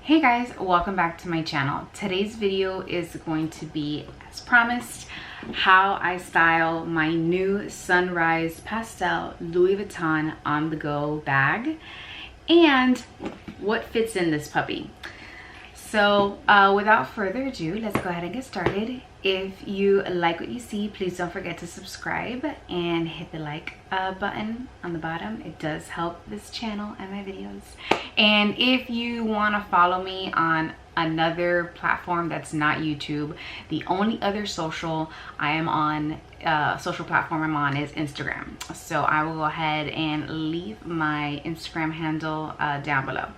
Hey guys, welcome back to my channel. Today's video is going to be, as promised, how I style my new Sunrise Pastel Louis Vuitton on the go bag and what fits in this puppy. So without further ado, let's go ahead and get started. If you like what you see, please don't forget to subscribe and hit the like button on the bottom. It does help this channel and my videos. And if you want to follow me on another platform that's not YouTube, the only other social I am on, social platform I'm on is Instagram. So I will go ahead and leave my Instagram handle down below.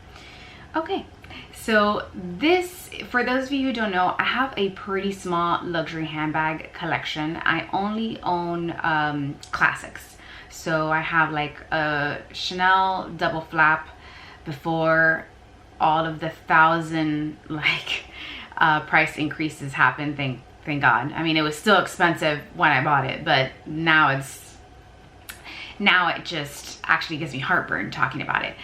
Okay. So this, for those of you who don't know, I have a pretty small luxury handbag collection. I only own classics. So I have like a Chanel double flap before all of the 1,000 price increases happened. Thank God. I mean, it was still expensive when I bought it, but now it just actually gives me heartburn talking about it.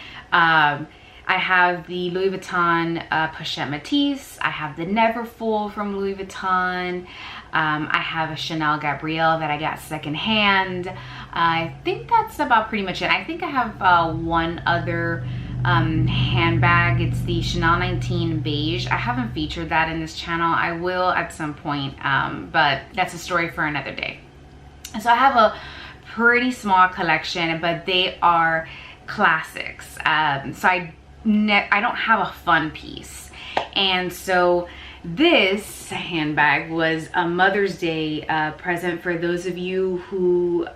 I have the Louis Vuitton Pochette Matisse. I have the Neverfull from Louis Vuitton. I have a Chanel Gabrielle that I got secondhand. I think that's about pretty much it. I think I have one other handbag. It's the Chanel 19 Beige. I haven't featured that in this channel. I will at some point, but that's a story for another day. So I have a pretty small collection, but they are classics. So I don't have a fun piece, and so this handbag was a Mother's Day present for those of you who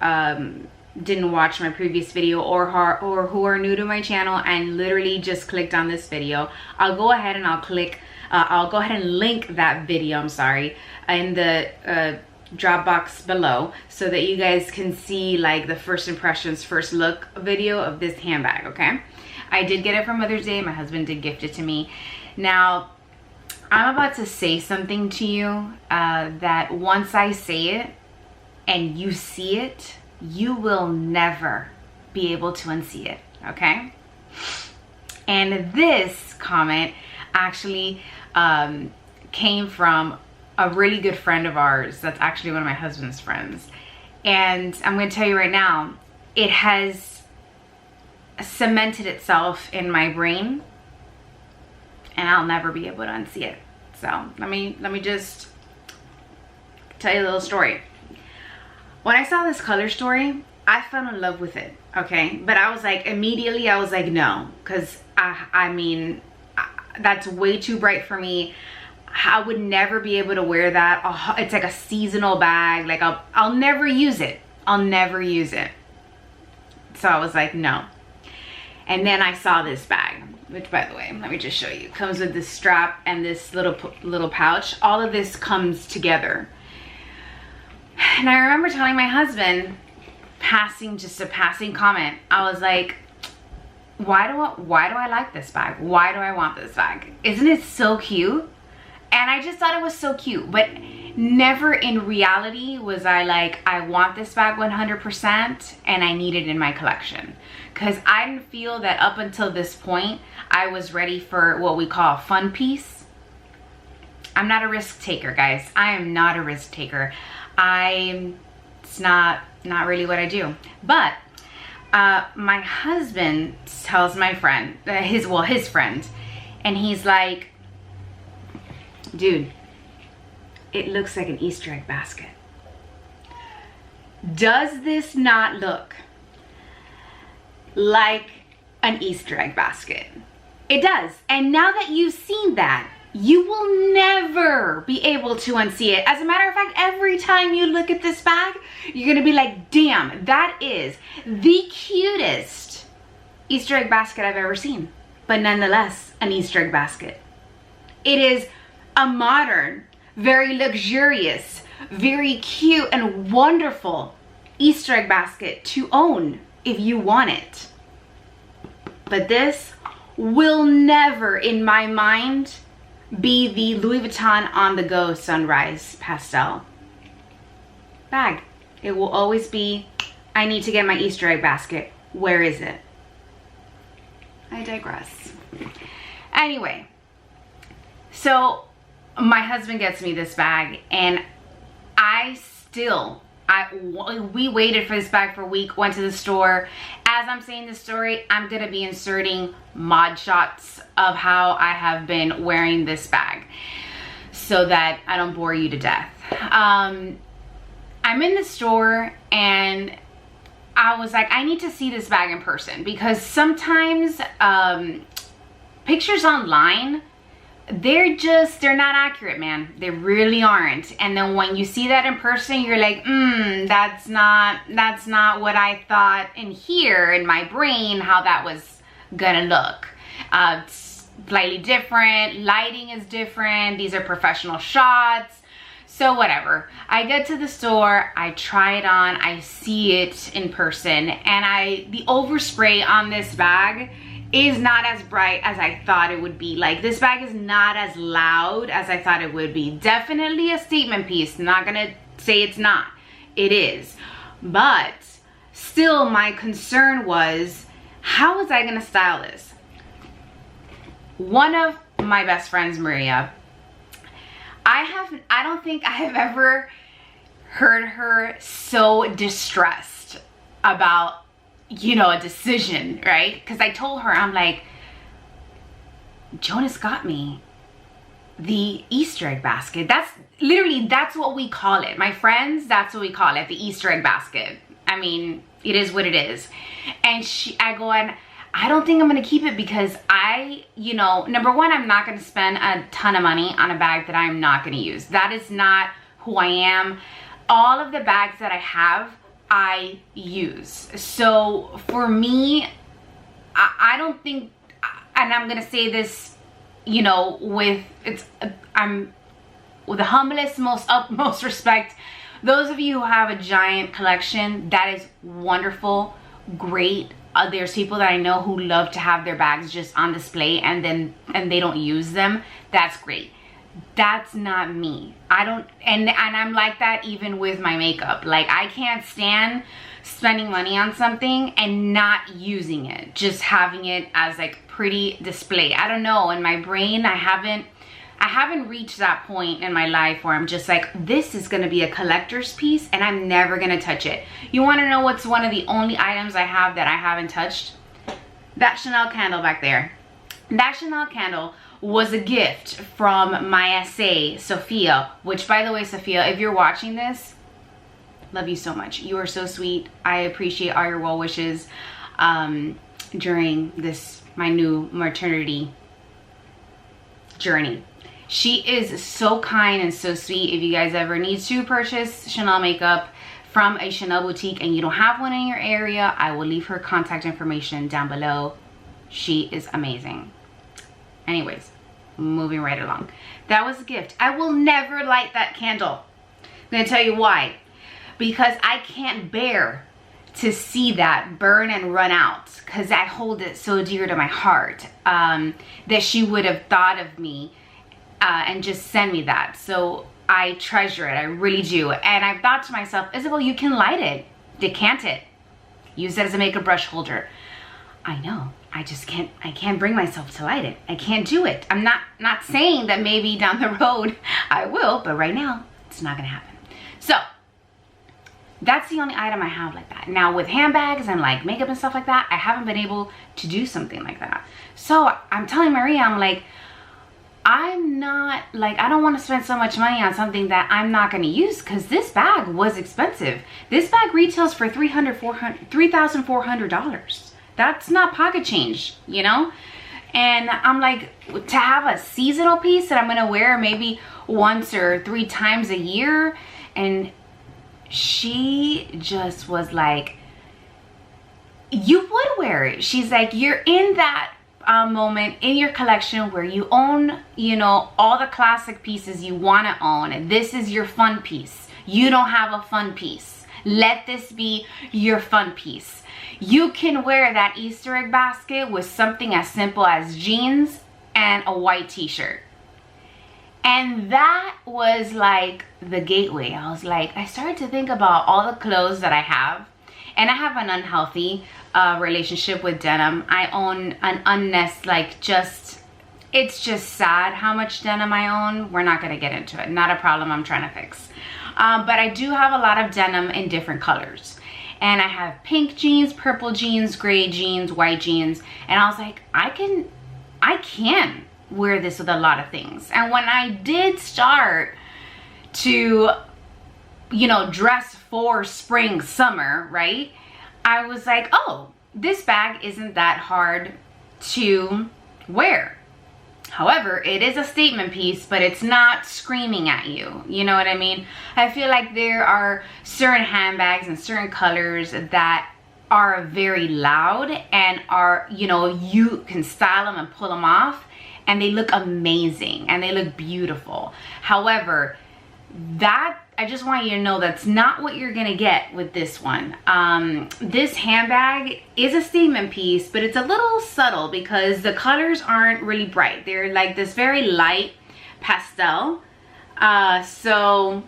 didn't watch my previous video or who are new to my channel and literally just clicked on this video. I'll go ahead and I'll go ahead and link that video, I'm sorry, in the drop box below so that you guys can see like the first impressions, first look video of this handbag. Okay, I did get it for Mother's Day. My husband did gift it to me. Now I'm about to say something to you that once I say it and you see it, you will never be able to unsee it. Okay, and this comment actually came from a really good friend of ours that's actually one of my husband's friends, and I'm going to tell you right now, it has cemented itself in my brain and I'll never be able to unsee it. So let me just tell you a little story. When I saw this color story, I fell in love with it. Okay, but I was like, immediately I was like, no, because I mean that's way too bright for me. I would never be able to wear that. It's like a seasonal bag. Like I'll never use it. I'll never use it. So I was like, no. And then I saw this bag, which, by the way, let me just show you. It comes with this strap and this little pouch. All of this comes together. And I remember telling my husband, just a passing comment, I was like, why do I like this bag? Why do I want this bag? Isn't it so cute? And I just thought it was so cute, but never in reality was I like, I want this bag 100% and I need it in my collection. Because I didn't feel that up until this point, I was ready for what we call a fun piece. I'm not a risk taker, guys. I am not a risk taker. It's not really what I do. But my husband tells my friend, his friend, and he's like, dude, it looks like an Easter egg basket. Does this not look like an Easter egg basket? It does. And now that you've seen that, you will never be able to unsee it. As a matter of fact, every time you look at this bag, you're gonna be like, damn, that is the cutest Easter egg basket I've ever seen. But nonetheless, an Easter egg basket. It is a modern, very luxurious, very cute and wonderful Easter egg basket to own if you want it. But this will never, in my mind, be the Louis Vuitton on the go Sunrise Pastel bag. It will always be, I need to get my Easter egg basket. Where is it? I digress. Anyway, So my husband gets me this bag, and we waited for this bag for a week, went to the store. As I'm saying this story, I'm gonna be inserting mod shots of how I have been wearing this bag so that I don't bore you to death. I'm in the store and I was like, I need to see this bag in person, because sometimes pictures online, they're not accurate, man. They really aren't. And then when you see that in person, you're like, that's not what I thought in here in my brain how that was gonna look. It's slightly different, lighting is different, these are professional shots. So whatever, I get to the store, I try it on, I see it in person, and the overspray on this bag is not as bright as I thought it would be. Like, this bag is not as loud as I thought it would be. Definitely a statement piece, not gonna say it's not, it is. But still, my concern was, how was I gonna style this? One of my best friends, Maria, I don't think I have ever heard her so distressed about, you know, a decision, right? Because I told her, I'm like, Jonas got me the Easter egg basket. That's what we call it. My friends, that's what we call it, the Easter egg basket. I mean, it is what it is. And I go, and I don't think I'm gonna keep it, because you know, number one, I'm not gonna spend a ton of money on a bag that I'm not gonna use. That is not who I am. All of the bags that I have, I use. So for me, I don't think, and I'm gonna say this, you know, I'm with the humblest, most utmost respect. Those of you who have a giant collection, that is wonderful, great. There's people that I know who love to have their bags just on display and they don't use them. That's great. That's not me. I don't, and I'm like that even with my makeup. Like, I can't stand spending money on something and not using it, just having it as like pretty display. I don't know, in my brain, I haven't reached that point in my life where I'm just like, this is gonna be a collector's piece and I'm never gonna touch it. You wanna know what's one of the only items I have that I haven't touched? That Chanel candle back there. That Chanel candle was a gift from my SA, Sophia, which, by the way, Sophia, if you're watching this, love you so much. You are so sweet. I appreciate all your well wishes during this, my new maternity journey. She is so kind and so sweet. If you guys ever need to purchase Chanel makeup from a Chanel boutique and you don't have one in your area, I will leave her contact information down below. She is amazing. Anyways, moving right along. That was a gift. I will never light that candle. I'm gonna tell you why. Because I can't bear to see that burn and run out, because I hold it so dear to my heart, that she would have thought of me and just send me that. So I treasure it, I really do. And I've thought to myself, Isabel, you can light it, decant it, use it as a makeup brush holder. I know, I just can't, I can't bring myself to light it. I can't do it. I'm not saying that maybe down the road I will, but right now it's not gonna happen. So that's the only item I have like that. Now with handbags and like makeup and stuff like that, I haven't been able to do something like that. So I'm telling Maria, I'm like, I'm not, like, I don't want to spend so much money on something that I'm not going to use, because this bag was expensive. This bag retails for $3,400. That's not pocket change, you know? And I'm like, to have a seasonal piece that I'm going to wear maybe once or 3 times a year, and she just was like, you would wear it. She's like, you're in that moment in your collection where you own, you know, all the classic pieces you want to own, and this is your fun piece. You don't have a fun piece. Let this be your fun piece. You can wear that Easter egg basket with something as simple as jeans and a white t-shirt. And that was like the gateway. I was like, I started to think about all the clothes that I have, and I have an unhealthy relationship with denim. I own an it's just sad how much denim I own. We're not gonna get into it. Not a problem I'm trying to fix. But I do have a lot of denim in different colors. And I have pink jeans, purple jeans, gray jeans, white jeans. And I was like, I can wear this with a lot of things. And when I did start to, you know, dress for spring, summer, right? I was like, oh, this bag isn't that hard to wear. However, it is a statement piece, but it's not screaming at you. You know what I mean? I feel like there are certain handbags and certain colors that are very loud and are, you know, you can style them and pull them off and they look amazing and they look beautiful. However, that, I just want you to know that's not what you're gonna get with this one. This handbag is a statement piece, but it's a little subtle because the colors aren't really bright. They're like this very light pastel. So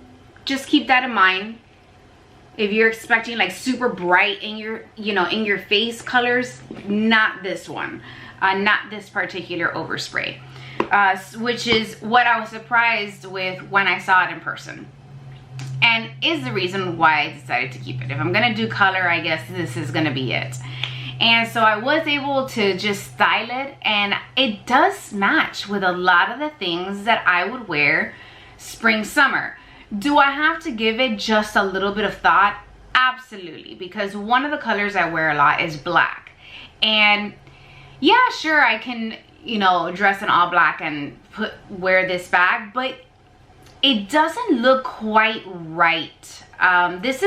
just keep that in mind. If you're expecting like super bright in your, you know, in your face colors, not this one, not this particular overspray. Which is what I was surprised with when I saw it in person, and is the reason why I decided to keep it. If I'm gonna do color, I guess this is gonna be it. And so I was able to just style it, and it does match with a lot of the things that I would wear spring, summer. Do I have to give it just a little bit of thought? Absolutely, because one of the colors I wear a lot is black. And yeah, sure, I can, you know, dress in all black and wear this bag, but it doesn't look quite right. This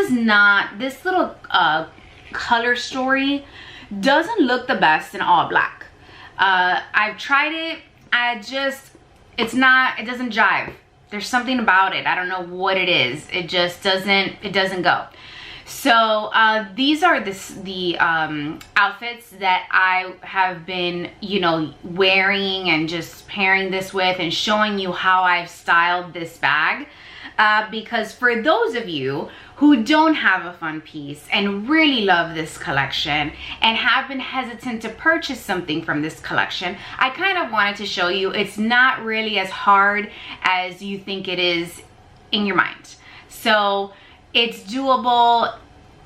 little color story doesn't look the best in all black. I've tried it, it doesn't jive. There's something about it, I don't know what it is. It just doesn't go. So these are the outfits that I have been, you know, wearing and just pairing this with and showing you how I've styled this bag. Because for those of you who don't have a fun piece and really love this collection and have been hesitant to purchase something from this collection, I kind of wanted to show you it's not really as hard as you think it is in your mind. So it's doable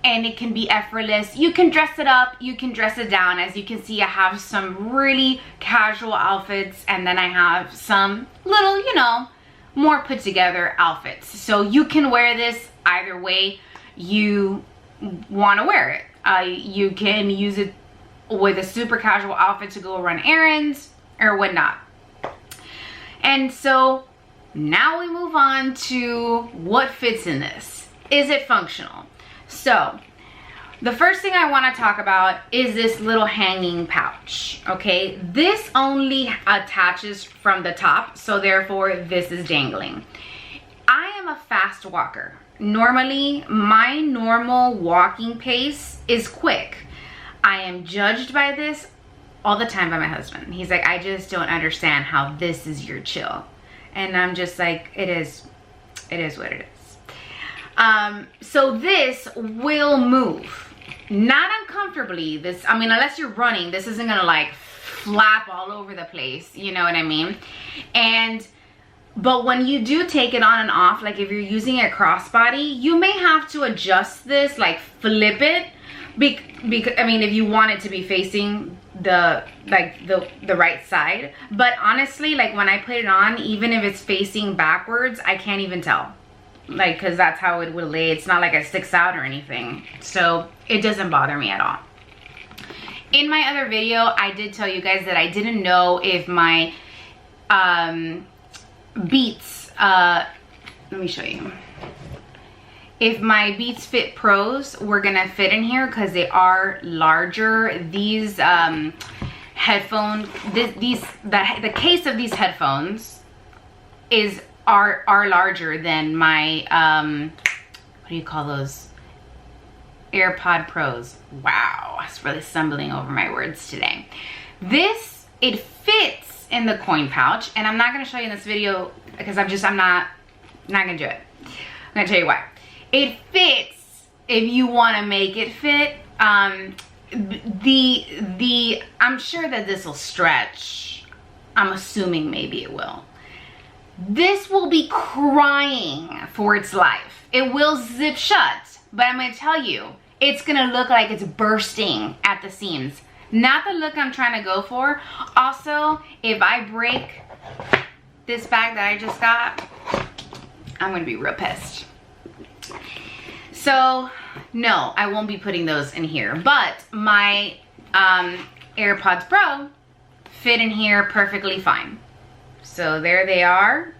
and it can be effortless. You can dress it up, you can dress it down. As you can see, I have some really casual outfits and then I have some little, you know, more put together outfits. So you can wear this either way you want to wear it. You can use it with a super casual outfit to go run errands or whatnot. And so now we move on to what fits in this. Is it functional? So the first thing I want to talk about is this little hanging pouch. Okay, this only attaches from the top, so therefore this is dangling. I am a fast walker. Normally, my normal walking pace is quick. I am judged by this all the time by my husband. He's like, I just don't understand how this is your chill. And I'm just like, it is what it is. So this will move, not uncomfortably. This, I mean, unless you're running, this isn't gonna like flap all over the place, you know what I mean? But when you do take it on and off, like if you're using a crossbody, you may have to adjust this, like flip it, because I mean, if you want it to be facing the right side. But honestly, like when I put it on, even if it's facing backwards, I can't even tell. Like, because that's how it would lay. It's not like it sticks out or anything, so it doesn't bother me at all. In my other video, I did tell you guys that I didn't know if my Beats, let me show you, if my Beats Fit Pros were gonna fit in here because they are larger. These headphones, the case of these headphones are larger than my what do you call those, AirPod Pros. Wow, I was really stumbling over my words today. This, it fits in the coin pouch, and I'm not going to show you in this video because I'm not going to do it. I'm going to tell you why. It fits if you want to make it fit. I'm sure that this will stretch I'm assuming maybe it will. This will be crying for its life. It will zip shut, but I'm gonna tell you, it's gonna look like it's bursting at the seams. Not the look I'm trying to go for. Also, if I break this bag that I just got, I'm gonna be real pissed. So, no, I won't be putting those in here, but my AirPods Pro fit in here perfectly fine. So there they are.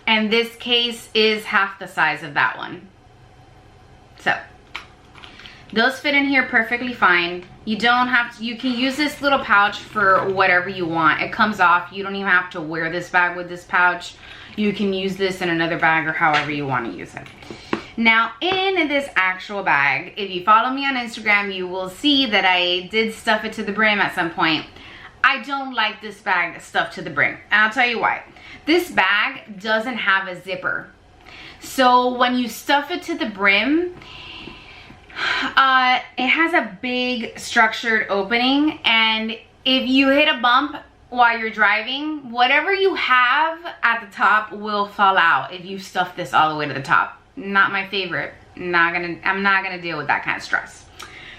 And this case is half the size of that one. So those fit in here perfectly fine. You don't have to, you can use this little pouch for whatever you want. It comes off. You don't even have to wear this bag with this pouch. You can use this in another bag or however you want to use it. Now in this actual bag, if you follow me on Instagram, you will see that I did stuff it to the brim at some point. I don't like this bag stuffed to the brim, and I'll tell you why. This bag doesn't have a zipper. So when you stuff it to the brim, it has a big structured opening, and if you hit a bump while you're driving, whatever you have at the top will fall out if you stuff this all the way to the top. Not my favorite. I'm not gonna deal with that kind of stress.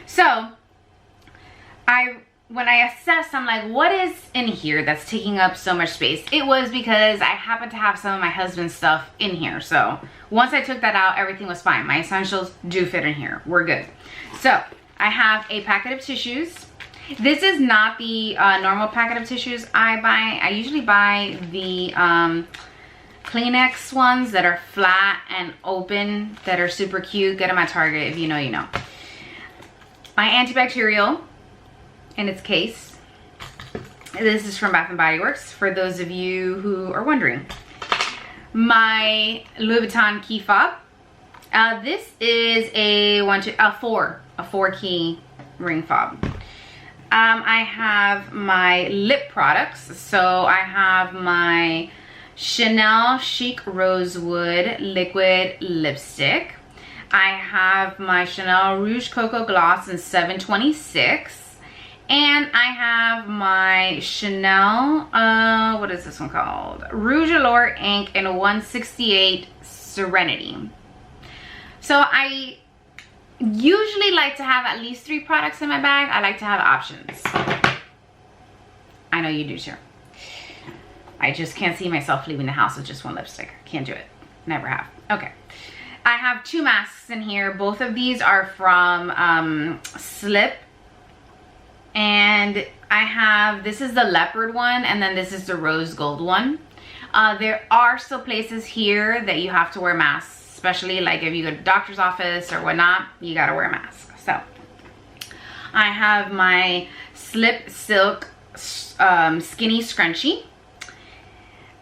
So when I assessed, I'm like, what is in here that's taking up so much space? It was because I happen to have some of my husband's stuff in here. So once I took that out, everything was fine. My essentials do fit in here. We're good. So I have a packet of tissues. This is not the normal packet of tissues I buy. I usually buy the Kleenex ones that are flat and open, that are super cute. Get them at Target. If you know, you know. My antibacterial in its case. This is from Bath & Body Works, for those of you who are wondering. My Louis Vuitton key fob. This is a 4 key ring fob. I have my lip products. So I have my Chanel Chic Rosewood liquid lipstick. I have my Chanel Rouge Coco Gloss in 726. And I have my Chanel, what is this one called? Rouge Allure Ink in 168 Serenity. So I usually like to have at least 3 products in my bag. I like to have options. I know you do too. I just can't see myself leaving the house with just one lipstick. Can't do it. Never have. Okay. I have 2 masks in here. Both of these are from Slip. And I have, this is the leopard one, and then this is the rose gold one. There are still places here that you have to wear masks, especially like if you go to the doctor's office or whatnot, you gotta wear a mask. So I have my Slip Silk Skinny Scrunchie.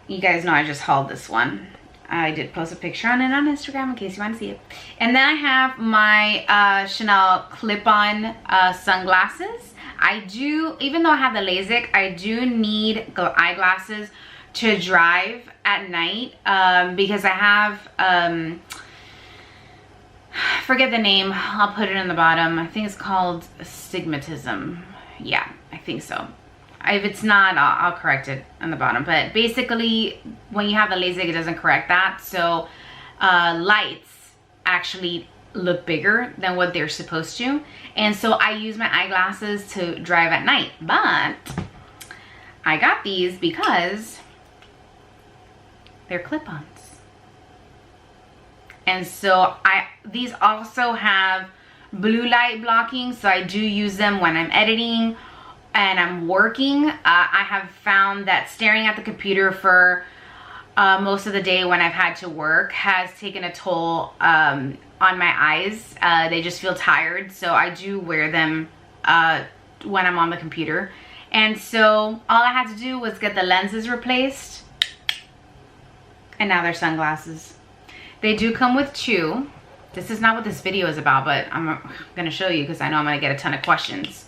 You guys know I just hauled this one. I did post a picture on it on Instagram in case you want to see it. And then I have my Chanel clip-on sunglasses. I do, even though I have the LASIK, I do need eyeglasses to drive at night because I have, forget the name, I'll put it in the bottom. I think it's called astigmatism. Yeah, I think so. If it's not, I'll correct it on the bottom. But basically, when you have the LASIK, it doesn't correct that. So lights actually look bigger than what they're supposed to. And so I use my eyeglasses to drive at night. But I got these because they're clip-ons. And so these also have blue light blocking. So I do use them when I'm editing and I'm working. I have found that staring at the computer for most of the day when I've had to work has taken a toll on my eyes. They just feel tired, so I do wear them when I'm on the computer. And so all I had to do was get the lenses replaced, and now they're sunglasses. They do come with 2. This is not what this video is about, but I'm gonna show you because I know I'm gonna get a ton of questions.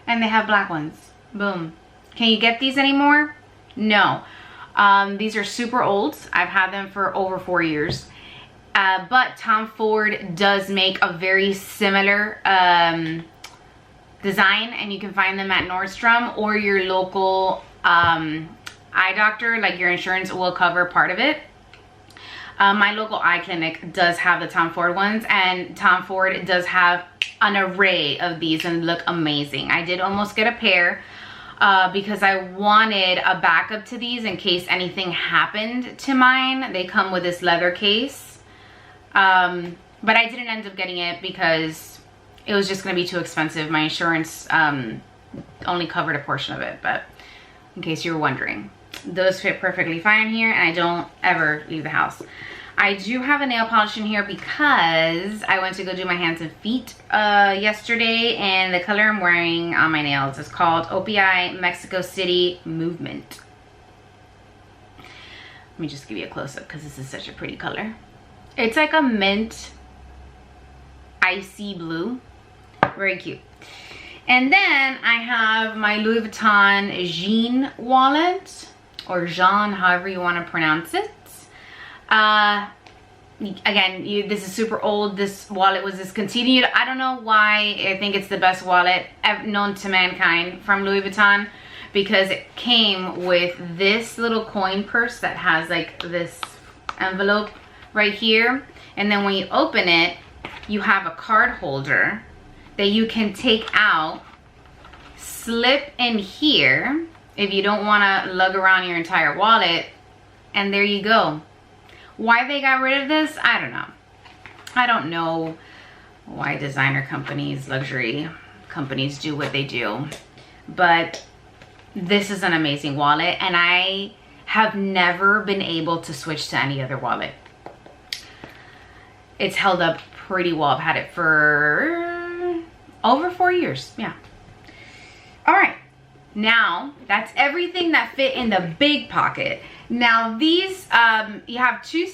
And they have black ones. Boom. Can you get these anymore? No. These are super old. I've had them for over 4 years. But Tom Ford does make a very similar design, and you can find them at Nordstrom or your local eye doctor. Like your insurance will cover part of it. My local eye clinic does have the Tom Ford ones, and Tom Ford does have an array of these and look amazing. I did almost get a pair because I wanted a backup to these in case anything happened to mine. They come with this leather case, but I didn't end up getting it because it was just going to be too expensive. My insurance only covered a portion of it, but in case you were wondering, those fit perfectly fine here, and I don't ever leave the house. I do have a nail polish in here because I went to go do my hands and feet yesterday, and the color I'm wearing on my nails is called OPI Mexico City Movement. Let me just give you a close-up because this is such a pretty color. It's like a mint icy blue, very cute. And then I have my Louis Vuitton Jean wallet, or Jean, however you want to pronounce it. Again, this is super old. This wallet was discontinued. I don't know why. I think it's the best wallet known to mankind from Louis Vuitton, because it came with this little coin purse that has like this envelope right here, and then when you open it, you have a card holder that you can take out, slip in here if you don't want to lug around your entire wallet, and there you go. Why they got rid of this, I don't know. I don't know why designer companies, luxury companies do what they do, but this is an amazing wallet, and I have never been able to switch to any other wallet. It's held up pretty well. I've had it for over 4 years, yeah. All right, now that's everything that fit in the big pocket. Now these, you have two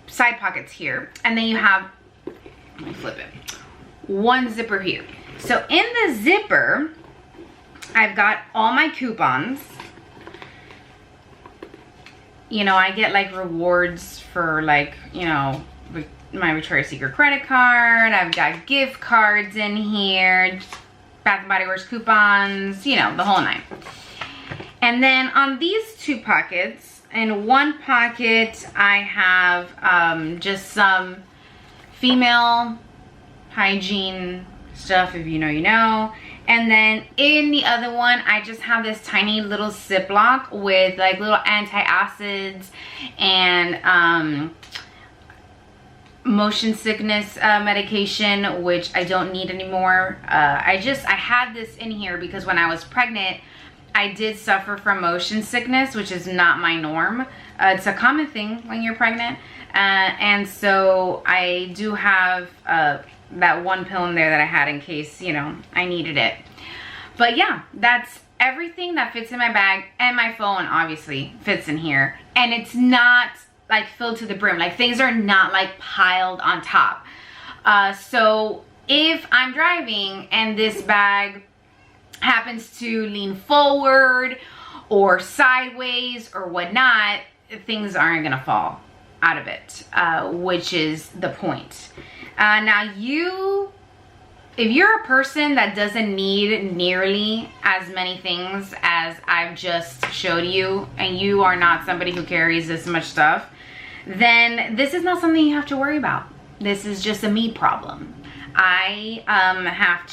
side pockets here, and then you have, let me flip it, one zipper here. So in the zipper, I've got all my coupons. You know, I get like rewards for like, you know, my Victoria's Secret credit card. I've got gift cards in here, Bath & Body Works coupons, you know, the whole nine. And then on these two pockets, in one pocket I have just some female hygiene stuff, if you know, you know. And then in the other one, I just have this tiny little Ziploc with like little antacids and motion sickness medication, which I don't need anymore. I had this in here because when I was pregnant, I did suffer from motion sickness, which is not my norm. It's a common thing when you're pregnant. And so I do have that one pill in there that I had in case, you know, I needed it. But yeah, that's everything that fits in my bag, and my phone obviously fits in here. And it's not like filled to the brim. Like things are not like piled on top. So if I'm driving and this bag happens to lean forward or sideways or whatnot, things aren't gonna fall out of it, which is the point. Now if you're a person that doesn't need nearly as many things as I've just showed you, and you are not somebody who carries this much stuff, then this is not something you have to worry about. This is just a me problem. I have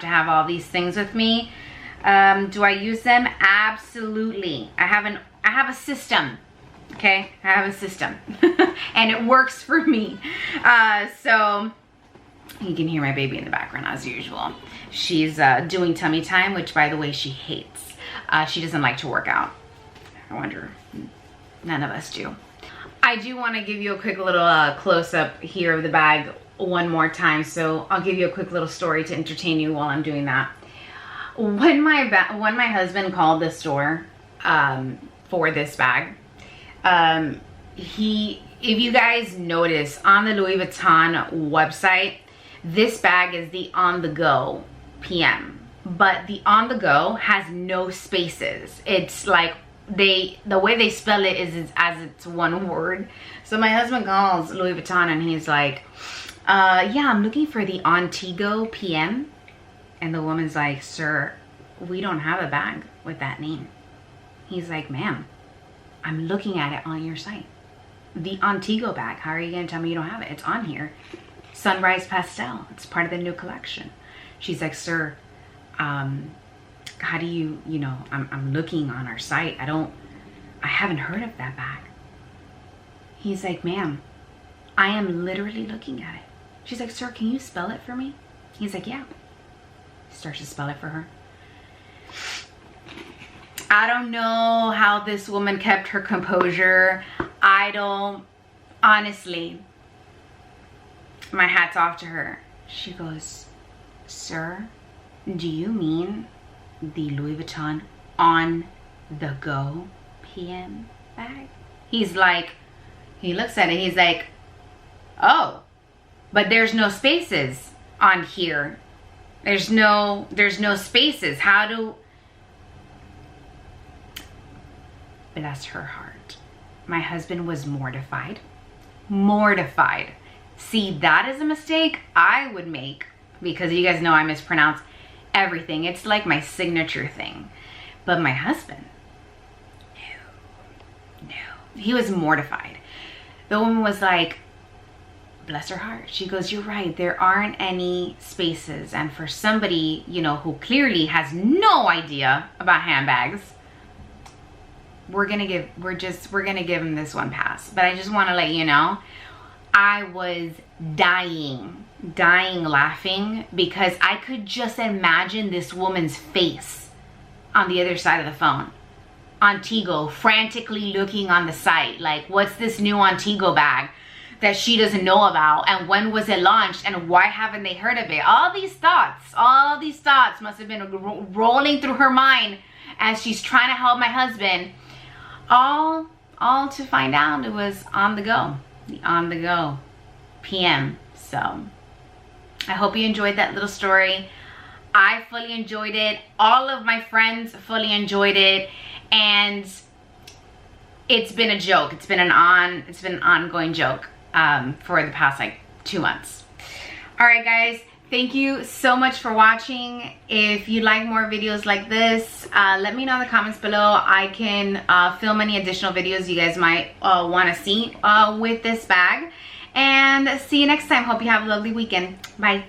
to have all these things with me. Do I use them? Absolutely. I have a system. Okay, I have a system and it works for me. So you can hear my baby in the background as usual. She's doing tummy time, which by the way she hates. She doesn't like to work out. I wonder, none of us do. I do want to give you a quick little close-up here of the bag one more time, so I'll give you a quick little story to entertain you while I'm doing that. When my husband called the store for this bag, if you guys notice on the Louis Vuitton website, this bag is the on-the-go PM, but the on-the-go has no spaces. It's like the way they spell it is as it's one word. So my husband calls Louis Vuitton and he's like, Yeah, I'm looking for the Ontigo PM. And the woman's like, sir, we don't have a bag with that name. He's like, ma'am, I'm looking at it on your site. The Ontigo bag, how are you gonna tell me you don't have it? It's on here. Sunrise Pastel, it's part of the new collection. She's like, sir, how do you know, I'm looking on our site. I haven't heard of that bag. He's like, ma'am, I am literally looking at it. She's like, sir, can you spell it for me? He's like, yeah. He starts to spell it for her. I don't know how this woman kept her composure. Honestly, my hat's off to her. She goes, sir, do you mean the Louis Vuitton on the go PM bag? He's like, he looks at it, he's like, oh, but there's no spaces on here. There's no spaces. How do... Bless her heart. My husband was mortified. Mortified. See, that is a mistake I would make, because you guys know I mispronounce everything. It's like my signature thing. But my husband, no. He was mortified. The woman was like, bless her heart. She goes, you're right, there aren't any spaces. And for somebody, you know, who clearly has no idea about handbags, we're gonna give him this one pass. But I just want to let you know, I was dying laughing, because I could just imagine this woman's face on the other side of the phone. Ontigo, frantically looking on the site, like, what's this new Ontigo bag that she doesn't know about, and when was it launched, and why haven't they heard of it? All these thoughts must have been rolling through her mind as she's trying to help my husband, all to find out it was on the go, the on the go PM. So I hope you enjoyed that little story. I fully enjoyed it. All of my friends fully enjoyed it, and it's been a joke. It's been an ongoing joke for the past like 2 months. All right, guys, thank you so much for watching. If you like more videos like this, let me know in the comments below. I can film any additional videos you guys might want to see with this bag. And see you next time. Hope you have a lovely weekend. Bye.